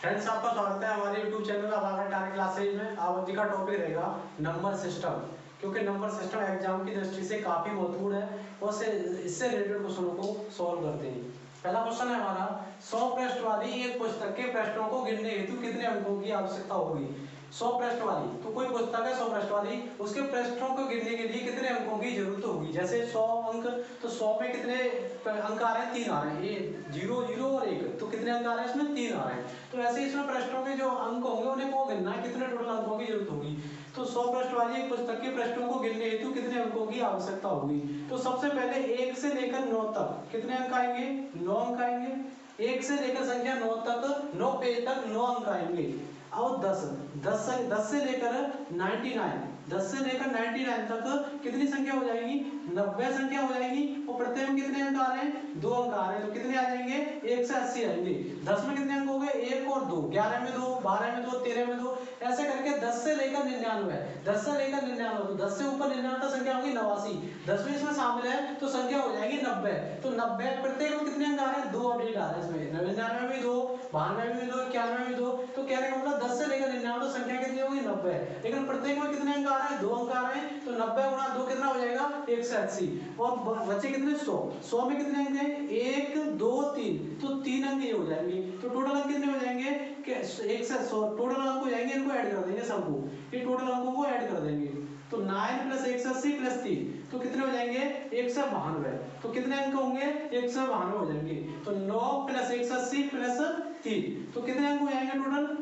Friends, आपका स्वागत है हमारे YouTube चैनल अभागा टारगेट क्लासेज में। आज का टॉपिक रहेगा नंबर सिस्टम, क्योंकि नंबर सिस्टम एग्जाम की दृष्टि से काफी महत्वपूर्ण है और इससे रिलेटेड क्वेश्चनों को सॉल्व करते हैं। पहला क्वेश्चन है हमारा, 100 पृष्ठ वाली एक पुस्तक के पृष्ठों को गिनने हेतु कितने अंकों की आवश्यकता होगी। 100 पृष्ठ वाली, तो कोई पुस्तक है 100 पृष्ठ वाली, उसके पृष्ठों को गिनने के लिए कितने अंकों की जरूरत होगी। जैसे 100 अंक, तो 100 में कितने अंक आ रहे हैं, 3 आ रहे हैं, ये 0 0 और 1, तो कितने अंक आ रहे हैं इसमें, 3 आ रहे हैं। तो ऐसे इसमें पृष्ठों के जो अंक होंगे उन्हें को गिनना है, कितने टोटल अंकों की जरूरत होगी। तो 100 पृष्ठ वाली एक पुस्तक के पृष्ठों को गिनने हेतु कितने अंकों की आवश्यकता होगी। तो सबसे पहले 1 से लेकर 9 तक कितने अंक आएंगे, 9 अंक आएंगे। 1 से लेकर संख्या 9 तक, 9 पेज तक 9 अंक आएंगे। और 10 से लेकर 99, 10 से लेकर 99 तक कितनी संख्या हो जाएगी, 90 संख्या हो जाएगी। और प्रत्येक में कितने अंक आ रहे हैं, 2 अंक आ रहे हैं, तो कितने आ जाएंगे, 1 से 80 आएंगे। 10 में कितने अंक हो गए, 1 और 2, 11 में 2, 12 में 2, 13 में 2, ऐसे करके 10 से लेकर 99, 10 से लेकर 99, तो 10 से ऊपर 99 तक संख्या होगी 89, 10 में इसमें शामिल है तो संख्या हो जाएगी 90। तो 90 प्रत्येक में कितने अंक आ रहे हैं, 2 अपडेट आ रहे हैं इसमें, 99 में 2, 92 में 2, 91 में 2, तो कहने का मतलब 10 से लेकर 99 तक संख्या कितनी होगी, 90। लेकिन प्रत्येक में कितने अंक आ रहे हैं, 2 अंक आ रहे हैं, तो 90 गुणा 2 कितना हो जाएगा, 180। और बच्चे कितने, 100, 100 में कितने अंक हैं, 1 2 3, तो 3 अंक ये हो जाएंगे। तो टोटल अंक कितने हो जाएंगे, 1 से 100 टोटल अंक हो जाएंगे, इनको ऐड कर देंगे सबको, ये टोटल अंकों को ऐड कर देंगे। तो 9 + 180 + 3, तो कितने हो जाएंगे, 192। तो कितने अंक होंगे, 192 हो जाएंगे। तो 9 + 180 + 3, तो कितने अंक हो जाएंगे,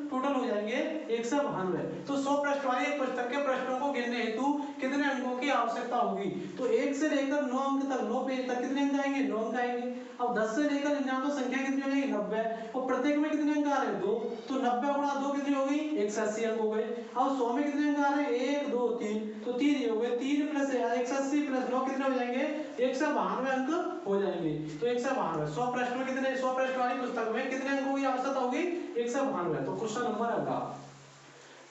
टोटल हो जाएंगे 192। तो 100 पृष्ठ वाली एक पुस्तक के पृष्ठों को गिनने हेतु कितने अंकों की आवश्यकता होगी। तो 1 से लेकर 9 अंक तक, 9 पेज तक कितने अंक आएंगे, 9 अंक आएंगे। अब 10 से लेकर 99 संख्या कितनी हो जाएगी, 90, और प्रत्येक में कितने अंक आ रहे हैं, 2, तो 90 गुणा 2 कितनी हो गई, 180 अंक हो गए। अब 100 में कितने अंक आ रहे हैं, 1 2 3, तो 3 ही हो गए। 3 + 180 + 9 कितने हो जाएंगे, 192 अंक हो जाएंगे। तो 192, 100 पृष्ठ में कितने, 100 पृष्ठ वाली पुस्तक में कितने अंकों की आवश्यकता होगी, 192। तो क्वेश्चन नंबर अगला,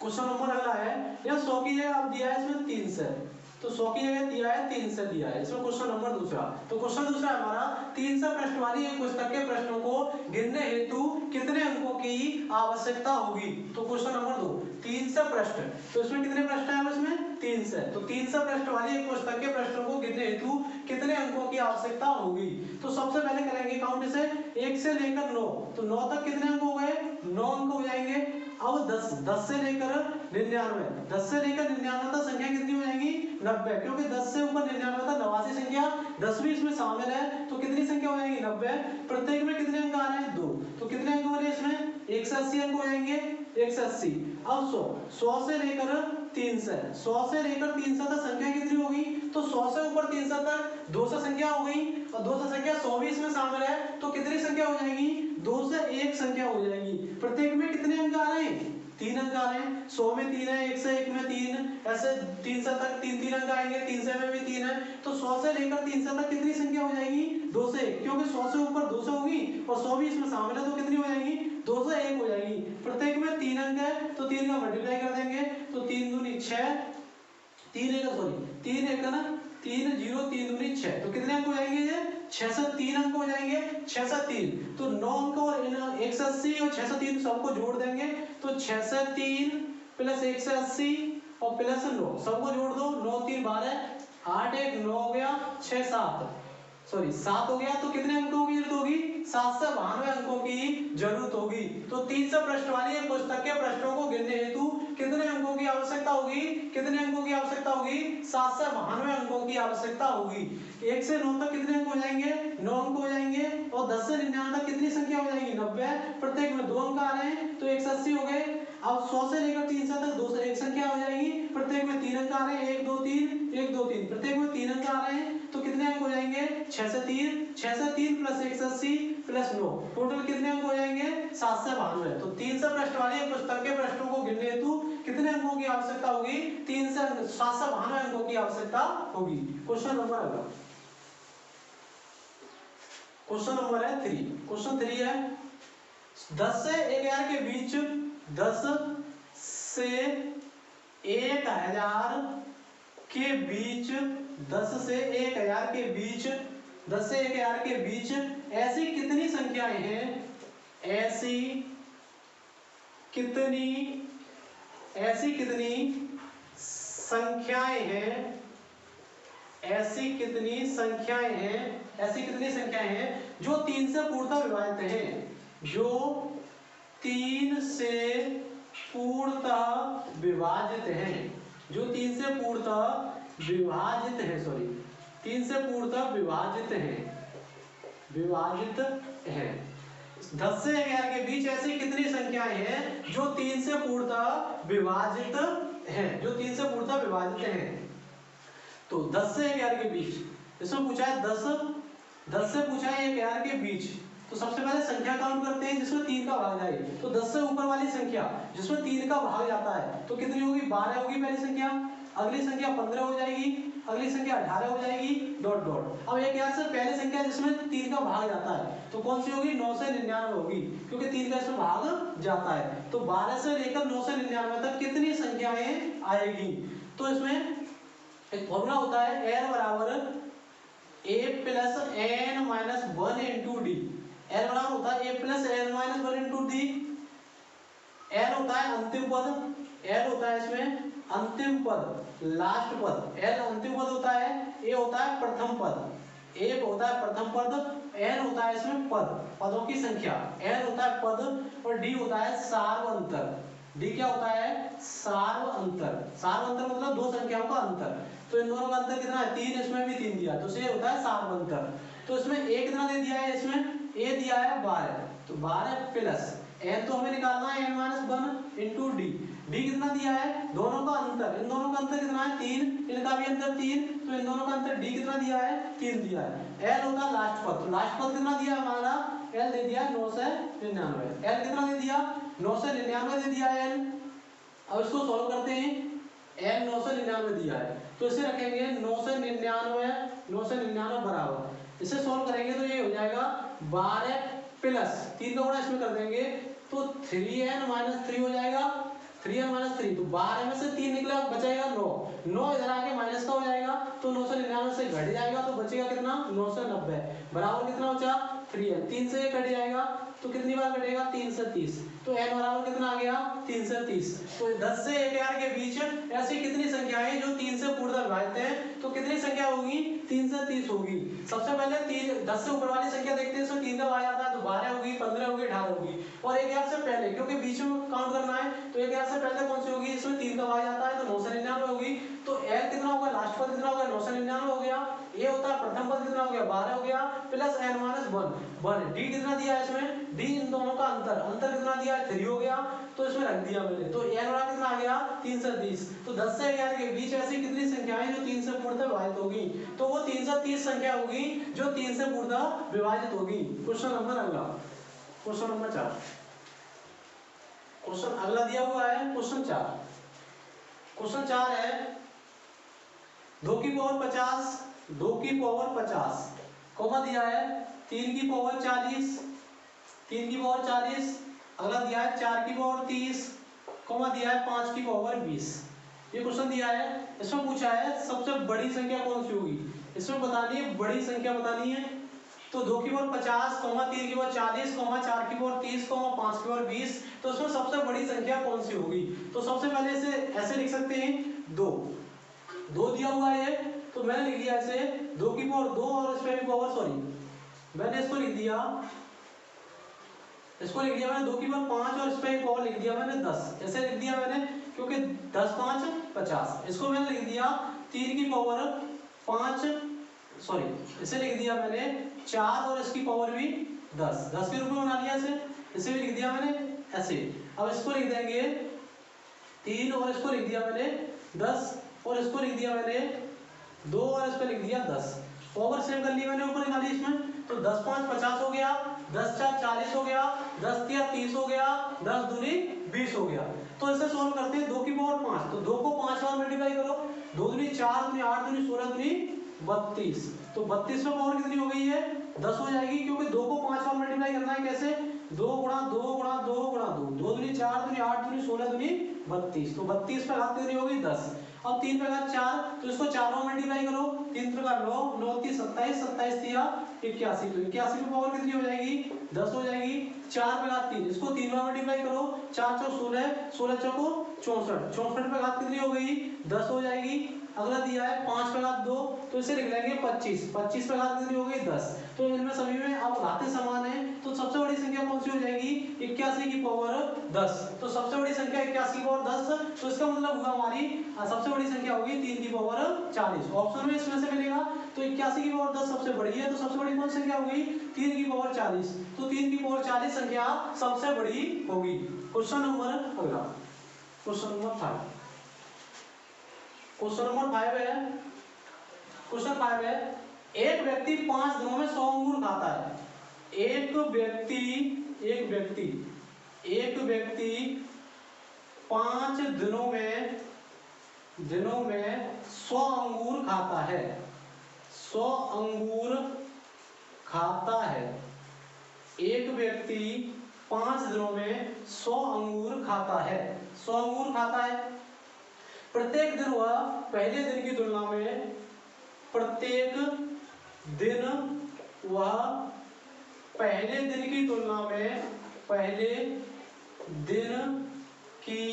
क्वेश्चन नंबर अगला है, यह 100 की जगह अब दिया है इसमें 300, तो 100 की जगह दिया है 300 दिया है इसमें। क्वेश्चन नंबर दूसरा, तो क्वेश्चन दूसरा हमारा, 300 पृष्ठ वाली एक पुस्तक के प्रश्नों को गिनने हेतु कितने अंकों की आवश्यकता होगी। तो क्वेश्चन नंबर 2, 300 पृष्ठ, तो इसमें कितने पृष्ठ है, इसमें 300, तो 300 पृष्ठ वाली एक पुस्तक के प्रश्नों को गिनने हेतु कितने अंकों की आवश्यकता होगी। तो सबसे पहले करेंगे काउंट से, 1 से लेकर 9, तो 9 तक कितने अंक हो गए, 9 अंक हो जाएंगे। अब 10 से लेकर 99, 10 से लेकर 99 तक संख्या कितनी हो जाएगी, 90, क्योंकि 10 से ऊपर 99 तक 89 संख्या, 10 भी इसमें शामिल है, तो कितनी संख्या हो जाएगी, 90। प्रत्येक में कितने अंक आ रहे हैं, 2, तो कितने अंक हो रहे हैं इसमें, 180 अंक हो जाएंगे, 180। अब 100 से लेकर 300, 100 से लेकर 300 तक संख्या कितनी होगी, तो 100 से ऊपर 300 तक 200 संख्या हो गई, और 200 संख्या 100 भी इसमें शामिल है, तो कितनी संख्या हो जाएगी, 2 से 1 संख्या हो जाएगी। प्रत्येक में कितने अंक आ रहे हैं, 3 अंक आ रहे हैं। 100 में 3 है, 1 से 1 में 3, ऐसे 300 तक 3 अंक आएंगे, 300 में भी 3 है। तो 100 से लेकर 300 तक कितनी संख्या हो जाएगी, 2 से 1, क्योंकि 100 से ऊपर 200 होगी और 100 भी इसमें शामिल है, तो कितनी हो जाएगी, 2 से 1 हो जाएगी। प्रत्येक में 3 अंक है, तो 3 का मल्टीप्लाई कर देंगे, तो 3 दूनी 6, 3 1 सॉरी 3 1 ना, 3 0 3 दूनी 6, तो कितने अंक हो जाएंगे, ये 6 से 3 अंक हो जाएंगे, 6 से 3, तो 9 अंक और 180 और 6 से 3 सबको जोड़ देंगे, तो 6 से 3 + 180 और +9 सबको जोड़ दो, 9 3 12, 8 1 9 हो गया, 6 7 सॉरी 7 हो गया, तो कितने अंकों की जरूरत होगी, 792 अंकों की जरूरत होगी। तो 300 पृष्ठ वाली एक पुस्तक के प्रश्नों को गिनने हेतु कितने अंकों की आवश्यकता होगी, कितने अंकों की आवश्यकता होगी, 792 अंकों की आवश्यकता होगी। 1 से 9 तक कितने अंक हो जाएंगे, 9 अंक हो जाएंगे, और 10 से 99 तक कितनी संख्या हो जाएगी, 90, प्रत्येक में 2 अंक आ रहे हैं, तो 180 हो गए। अब 100 से लेकर 300 तक 2 से 1 संख्या हो जाएगी, प्रत्येक में 3 अंक आ रहे हैं, 1 2 3 1 2 3, प्रत्येक में 3 अंक आ रहे हैं, तो कितने अंक हो जाएंगे, 6 से 3 + 180 + 9, टोटल कितने अंक हो जाएंगे, 792। तो 300 पृष्ठ वाली एक पुस्तक के प्रश्नों को गिनने हेतु कितने अंकों की आवश्यकता होगी, 792 अंकों की आवश्यकता होगी। क्वेश्चन नंबर अगला, क्वेश्चन नंबर है 3, क्वेश्चन 3 है, 10 से 1000 के बीच, 10 से 1000 के बीच, 10 से 1000 के बीच, 10 से 1000 के बीच ऐसी कितनी संख्याएं हैं, ऐसी ऐसी कितनी संख्याएं हैं, ऐसी कितनी संख्याएं हैं जो 3 से पूर्णतः विभाजित हैं, जो 3 से पूर्णतः विभाजित हैं, जो 3 से पूर्णतः विभाजित हैं, 10 से 11 के बीच ऐसी कितनी संख्याएं हैं जो 3 से पूर्णतः विभाजित हैं, तो 10 से 11 के बीच इसमें पूछा है 10 से पूछा है 11 के बीच, तो सबसे पहले संख्या काउंट करते हैं जिसमें 3 का भाग जाए। तो 10 से ऊपर वाली संख्या जिसमें 3 का भाग जाता है तो कितनी होगी, 12 होगी पहली संख्या, अगली संख्या 15 हो जाएगी, अगली संख्या 18 हो जाएगी, डॉट डॉट। अब एक यार से पहले संख्या जिसमें 3 का भाग जाता है तो कौन सी होगी, 9 से 99 होगी, क्योंकि 3 का इसमें भाग जाता है। तो 12 से लेकर 9 से 99 तक कितनी संख्याएं आएगी, तो इसमें एक फॉर्मूला होता है n बराबर a plus n minus 1 into D. n बराबर होता है a plus n minus 1 into D. n होता है अंतिम पद, n होता है इसमें अंतिम पद, लास्ट पद, n अंतिम पद होता है, a होता है प्रथम पद, a होता है प्रथम पद, n होता है इसमें पदों की संख्या, n होता है पद और d होता है सार्वअंतर। d क्या होता है, सार्वअंतर। सार्वअंतर मतलब दो संख्याओं का अंतर। तो इन दोनों का अंतर कितना है, 3, इसमें भी 3 दिया, तो ये होता है सार्वअंतर। तो इसमें a कितना दे दिया है, इसमें a दिया है 12, तो 12 प्लस n तो हमें निकालना है n minus 1 into D. D कितना दिया है, दोनों का अंतर, इन दोनों का अंतर कितना है 3, इनका भी अंतर 3, तो इन दोनों का अंतर डी कितना दिया है, 3 दिया है। एल होता है लास्ट पद, तो लास्ट पद कितना दिया है हमारा, एल दे दिया 9 से 99। एल कितना दे दिया, 9 से 99 दे दिया है एल। अब इसको सॉल्व करते हैं, एल 9 से 99 दिया है तो इसे रखेंगे 9 से 99 बराबर, इसे सॉल्व करेंगे तो ये हो जाएगा 12 प्लस 3 का गुणा इसमें कर देंगे तो 3n माइनस 3 हो जाएगा, 3n माइनस 3, तो 12 में से 3 निकला बचेगा 9 इधर आके माइनस का हो जाएगा तो 9 से 99 से घट जाएगा तो बचेगा कितना, 9 से 90 बराबर कितना बचा 3n। 3 से ये कट जाएगा तो कितनी बार कटेगा, 3 से 30, तो n बराबर कितना आ गया 3 से 30। तो 10 से 11 के बीच ऐसी कितनी संख्याएं जो 3 से पूर्णतः विभाजित हैं, तो कितनी संख्या होगी, 3 से 30 होगी। सबसे पहले 10 से ऊपर वाली संख्या देखते हैं, इसमें 3 का भाग आता है तो 12 होगी, 15 होगी, 18 होगी। और 11 से पहले क्योंकि बीच में काउंट करना है तो 11 से पहले कौन सी होगी, इसमें 3 का भाग आता है तो 9 से 99 होगी। तो l कितना होगा, लास्ट पद कितना होगा, 9 से 99 हो गया। ये होता है प्रथम पद कितना हो गया, 12 हो गया, प्लस n माइनस 1 डी कितना दिया है इसमें, डी इन दोनों का अंतर कितना दिया है, 3 हो गया, तो इसमें रख दिया मैंने, तो n बराबर कितना आ गया 3 से 30। तो 10 से 11 के बीच ऐसी कितनी संख्याएं जो 3 से पूर्णतः विभाजित होगी, तो वो 330 संख्या होगी जो 3 से पूर्णतः विभाजित होगी। क्वेश्चन नंबर अगला, क्वेश्चन नंबर 4, क्वेश्चन अगला दिया हुआ है क्वेश्चन 4। क्वेश्चन 4 है 2 की पावर 50, 2 की पावर 50 कॉमा दिया है 3 की पावर 40, 3 की पावर 40, अगला दिया है 4 की पावर 30 कॉमा दिया है 5 की पावर 20। ये क्वेश्चन दिया है, इसमें पूछा है सबसे बड़ी संख्या कौन सी होगी, इसमें बतानी है बड़ी संख्या बतानी है। तो 2 की पावर 50 कॉमा 3 की पावर 40 कॉमा 4 की पावर 30 कॉमा 5 की पावर 20, तो इसमें सबसे बड़ी संख्या कौन सी होगी। तो सबसे पहले इसे ऐसे लिख सकते हैं, 2 दिया हुआ है तो मैंने लिख दिया ऐसे 2 की पावर 2 और इस पे भी पावर, सॉरी मैंने इसको लिख दिया मैंने 2 की पावर 5 और इस पे पावर लिख दिया मैंने 10, ऐसे लिख दिया मैंने क्योंकि 10 5 50। इसको मैंने लिख दिया 3 की पावर 5, सॉरी इसे लिख दिया मैंने 4 और इसकी पावर भी 10 के रूप में बना लिया इसे भी लिख दिया मैंने ऐसे। अब इसको लिख देंगे 3 और इसको लिख दिया मैंने 10 और इसको लिख दिया मैंने 2 और इस पे लिख दिया 10। पावर सेव कर ली मैंने ऊपर निकाली इसमें, तो 10 5 50 हो गया, 10 4 40 हो गया, 10 3 30 हो गया, 10 दूनी 20 हो गया। तो इसे सोल्व करते हैं 2 की पावर 5, तो 2 को 5 बार मल्टीप्लाई करो, 2 दूनी 4 दूनी 8 दूनी 16 दूनी 32, तो 32 में पावर कितनी हो गई है 10 हो जाएगी, क्योंकि 2 को 5 बार मल्टीप्लाई करना है कैसे, 2 गुणा 2 गुणा 2 गुणा 2, 2 दूनी 4 दूनी 8 दूनी 16 दूनी 32, तो 32 पे घात कितनी होगी 10। अब 3 पे घात 4, तो इसको 4 बार मल्टीप्लाई करो, 3 3 का 9, 9 3 27, 27 3 81, तो 81 की पावर कितनी हो जाएगी 10 हो जाएगी। 4 पे घात 3, इसको 3 में मल्टीप्लाई करो, 4 चौक 16, 16 चौको 64, 64 पे घात कितनी हो गई 10 हो जाएगी। अगला दिया है 5 पे घात 2, तो इसे लिख लेंगे 25, 25 पे घात कितनी हो गई 10। तो इनमें सभी में अब घातें समान है, तो सबसे बड़ी संख्या कौन सी हो जाएगी 81 की पावर 10। तो सबसे बड़ी संख्या 81 की पावर 10, तो इसका मतलब हुआ हमारी सबसे बड़ी संख्या होगी 3 की पावर 40। ऑप्शन में इसमें से मिलेगा, तो 81 की पावर 10 सबसे बड़ी है, तो सबसे बड़ी कौन सी संख्या होगी 3 की पावर 40, तो 3 की पावर 40 संख्या सबसे बड़ी होगी। क्वेश्चन नंबर अगला, क्वेश्चन नंबर 5, क्वेश्चन नंबर 5 है, क्वेश्चन 5 है, एक व्यक्ति 5 दिनों में 100 अंगूर खाता है। एक व्यक्ति 5 दिनों में 100 अंगूर खाता है, 100 अंगूर खाता है। एक व्यक्ति 5 दिनों में 100 अंगूर खाता है, 100 अंगूर खाता है। प्रत्येक दिन वह पहले दिन की तुलना में, प्रत्येक दिन वह पहले दिन की तुलना में, पहले दिन की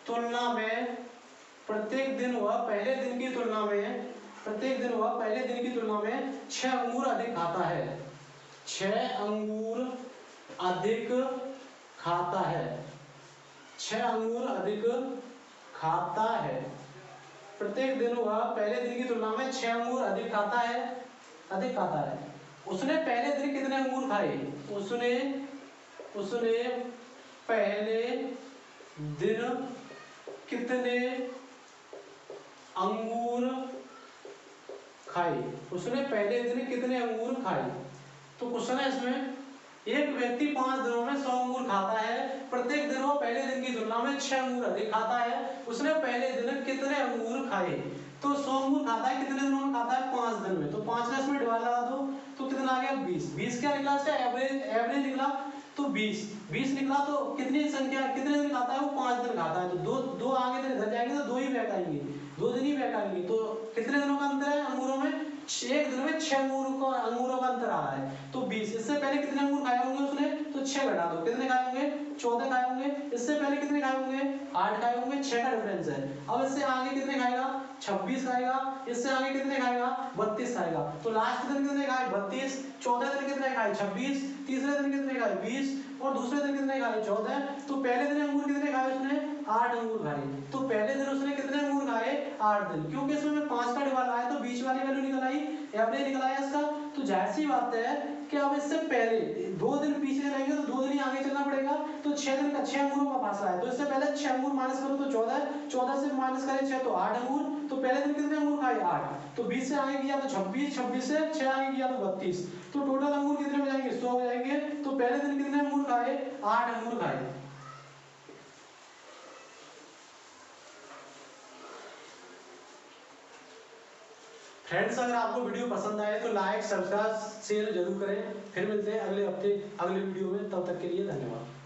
तुलना में, प्रत्येक दिन वह पहले दिन की तुलना में, प्रत्येक दिन वह पहले दिन की तुलना में 6 अंगूर अधिक खाता है, 6 अंगूर अधिक खाता है, 6 अंगूर अधिक खाता है। प्रत्येक दिन वह पहले दिन की तुलना में 6 अंगूर अधिक खाता है, अधिक खाता है। उसने पहले दिन कितने अंगूर खाए, उसने पहले दिन कितने अंगूर खाए, उसने पहले दिन कितने अंगूर खाए। तो क्वेश्चन है इसमें, एक व्यक्ति 5 दिनों में 100 अंगूर खाता है, प्रत्येक दिन वो पहले दिन की तुलना में 6 अंगूर अधिक खाता है, उसने पहले दिन कितने अंगूर खाए। तो 100 अंगूर खाता है, कितने दिनों में खाता है 5 दिन में, तो 5 में इसमें डिवाइड लगा दो, तो कितना आ गया 20, 20 क्या निकला इसका एवरेज निकला, तो 20 निकला। तो कितनी संख्या कितने दिन खाता है वो 5 दिन खाता है, तो दो आगे दिन इधर जाएंगे तो 2 ही बैक आएंगे, 2 दिन ही बैक आएंगे। तो कितने दिनों का अंतर है अंगूरों में, एक दिन में 6 अंगूरों का अंतर आ रहा है। तो 20, इससे पहले कितने अंगूर खाए होंगे उसने, तो 6 घटा दो, कितने खाए होंगे 14 खाए होंगे। इससे पहले कितने खाए होंगे 8 खाए होंगे, 6 का डिफरेंस है। अब इससे आगे कितने खाएगा 26 खाएगा, इससे आगे कितने खाएगा 32 खाएगा। तो लास्ट दिन कितने खाए 32, चौथे दिन कितने खाए 26, तीसरे दिन कितने खाए 20 और दूसरे दिन कितने खाए 14। तो पहले दिन अंगूर कितने खाए उसने 8 अंगूर खाए, तो पहले दिन उसने कितने अंगूर खाए 8 दिन, क्योंकि इसमें 5 का डिवाइड आया तो बीच वाली वैल्यू निकल आई, एवरेज निकल आया इसका। तो जाहिर सी बात है कि अब इससे पहले 2 दिन पीछे रहेंगे तो 2 दिन ही आगे चलना पड़ेगा, तो 6 दिन का 6 अंगूरों का फासला है, तो इससे पहले 6 अंगूर माइनस करो तो 14, 14 से माइनस करें 6 तो 8 अंगूर। तो पहले दिन कितने अंगूर खाए 8, तो 20 से आगे किया तो 26, 26 से 6 आगे किया तो 32, तो टोटल अंगूर कितने हो जाएंगे 100 हो जाएंगे। तो पहले दिन कितने अंगूर खाए 8 अंगूर खाए। फ्रेंड्स, अगर आपको वीडियो पसंद आए तो लाइक सब्सक्राइब शेयर जरूर करें। फिर मिलते हैं अगले हफ्ते अगले वीडियो में, तब तक के लिए धन्यवाद।